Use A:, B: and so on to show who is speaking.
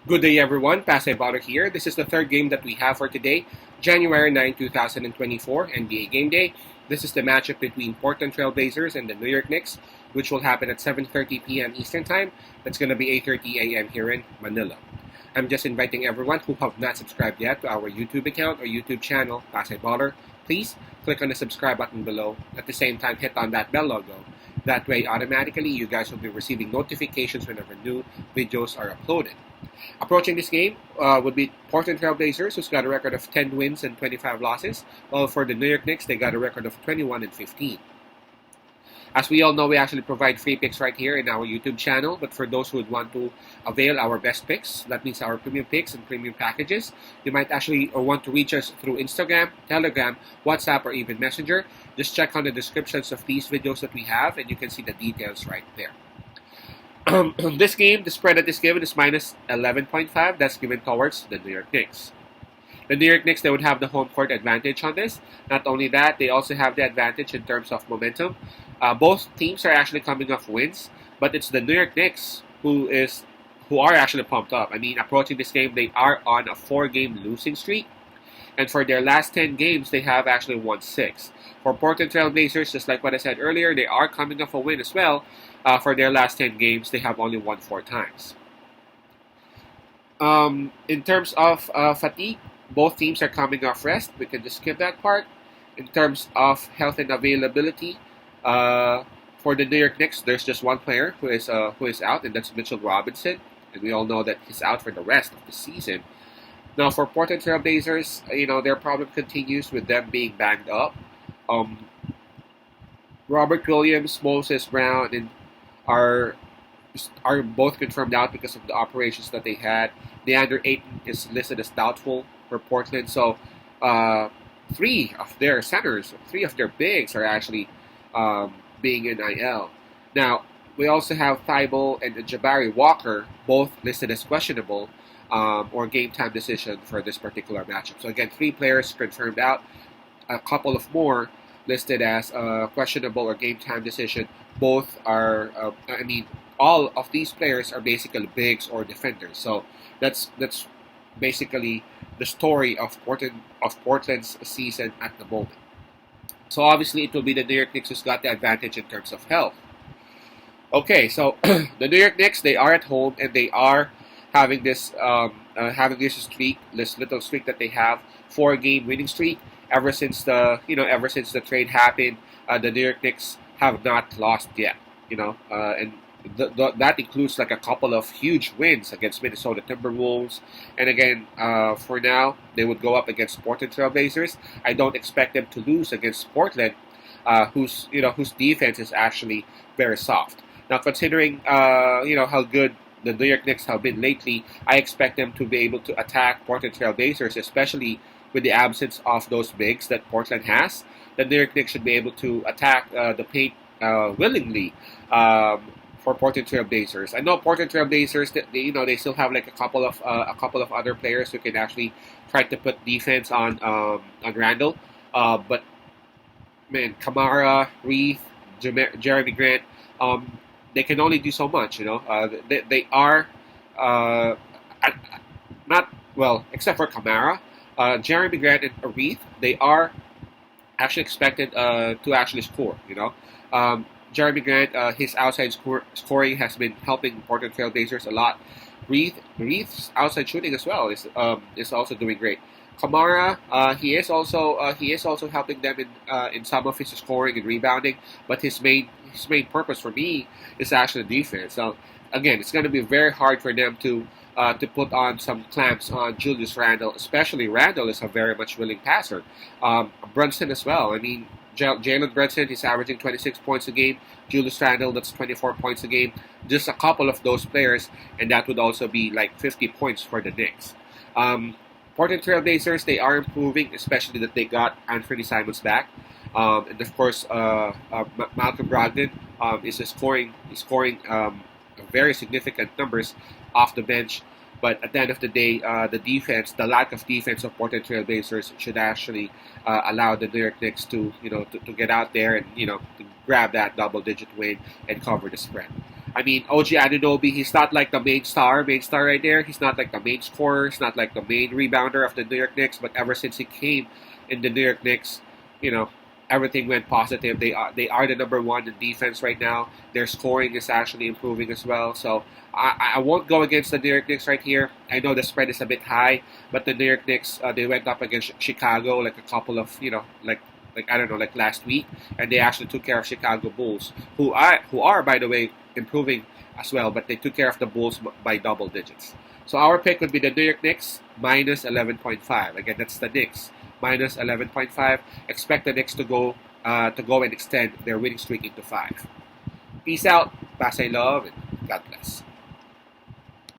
A: Good day, everyone. Pasay Baller here. This is the third game that we have for today, January 9, 2024, NBA Game Day. This is the matchup between Portland Trail Blazers and the New York Knicks, which will happen at 7:30 p.m. Eastern Time. That's going to be 8:30 a.m. here in Manila. I'm just inviting everyone who have not subscribed yet to our YouTube account or YouTube channel, Pasay Baller. Please click on the subscribe button below. At the same time, hit on that bell logo. That way, automatically, you guys will be receiving notifications whenever new videos are uploaded. Approaching this game would be Portland Trail Blazers, who's got a record of 10 wins and 25 losses. While for the New York Knicks, they got a record of 21 and 15. As we all know, we actually provide free picks right here in our YouTube channel. But for those who would want to avail our best picks, that means our premium picks and premium packages, you might actually want to reach us through Instagram, Telegram, WhatsApp, or even Messenger. Just check on the descriptions of these videos that we have, and you can see the details right there. This game, the spread that is given is minus 11.5. That's given towards the New York Knicks. The New York Knicks, they would have the home court advantage on this. Not only that, they also have the advantage in terms of momentum. Both teams are actually coming off wins, but it's the New York Knicks who are actually pumped up. I mean, approaching this game, they are on a 4-game losing streak. And for their last 10 games, they have actually won 6. For Portland Trail Blazers, just like what I said earlier, they are coming off a win as well. For their last 10 games, they have only won 4 times. In terms of fatigue, both teams are coming off rest. We can just skip that part. In terms of health and availability, for the New York Knicks, there's just one player who is out, and that's Mitchell Robinson. And we all know that he's out for the rest of the season. Now, for Portland Trail Blazers, their problem continues with them being banged up. Robert Williams, Moses Brown, and are both confirmed out because of the operations that they had. DeAndre Ayton is listed as doubtful for Portland. So, 3 of their centers, 3 of their bigs are actually being in IL. Now, we also have Thibault and Jabari Walker, both listed as questionable or game time decision for this particular matchup. So again, 3 players confirmed out, a couple of more listed as questionable or game time decision. Both are, all of these players are basically bigs or defenders. So that's basically the story of Portland's season at the moment. So obviously, it will be the New York Knicks who's got the advantage in terms of health. Okay, so the New York Knicks, they are at home and they are having this streak, this little streak that they have, 4-game winning streak. Ever since the trade happened, the New York Knicks have not lost yet. And that includes like a couple of huge wins against Minnesota Timberwolves, and again, for now, they would go up against Portland Trail Blazers. I don't expect them to lose against Portland, whose defense is actually very soft. Now, considering how good the New York Knicks have been lately, I expect them to be able to attack Portland Trail Blazers, especially with the absence of those bigs that Portland has. The New York Knicks should be able to attack the paint willingly. For Portland Trail Blazers, I know Portland Trail Blazers. They still have like a couple of other players who can actually try to put defense on Randall. But man, Kamara, Reith, Jeremy Grant, they can only do so much. They are not well, except for Kamara, Jeremy Grant and Reith. They are actually expected to actually score. Jeremy Grant, his outside scoring has been helping Portland Trail Blazers a lot. Reith's outside shooting as well is also doing great. Kamara, he is also helping them in some of his scoring and rebounding, but his main purpose for me is actually defense. So again, it's going to be very hard for them to put on some clamps on Julius Randle, especially Randle is a very much willing passer. Brunson as well. I mean, Jalen Brunson is averaging 26 points a game. Julius Randle, that's 24 points a game. Just a couple of those players, and that would also be like 50 points for the Knicks. Portland Trail Blazers, they are improving, especially that they got Anthony Simons back. And of course, Malcolm Brogdon is scoring very significant numbers off the bench. But at the end of the day, the lack of defense of Portland Trail Blazers should actually allow the New York Knicks to get out there and to grab that double-digit win and cover the spread. I mean, OG Anunoby, he's not like the main star right there. He's not like the main scorer. He's not like the main rebounder of the New York Knicks. But ever since he came in the New York Knicks, you know, everything went positive. They are the number one in defense right now. Their scoring is actually improving as well. So I won't go against the New York Knicks right here. I know the spread is a bit high, but the New York Knicks they went up against Chicago like a couple of like I don't know like last week, and they actually took care of Chicago Bulls, who are by the way improving as well, but they took care of the Bulls by double digits. So our pick would be the New York Knicks minus 11.5. Again, that's the Knicks minus 11.5. Expect the Knicks to go and extend their winning streak into 5. Peace out, Pasay love, and God bless.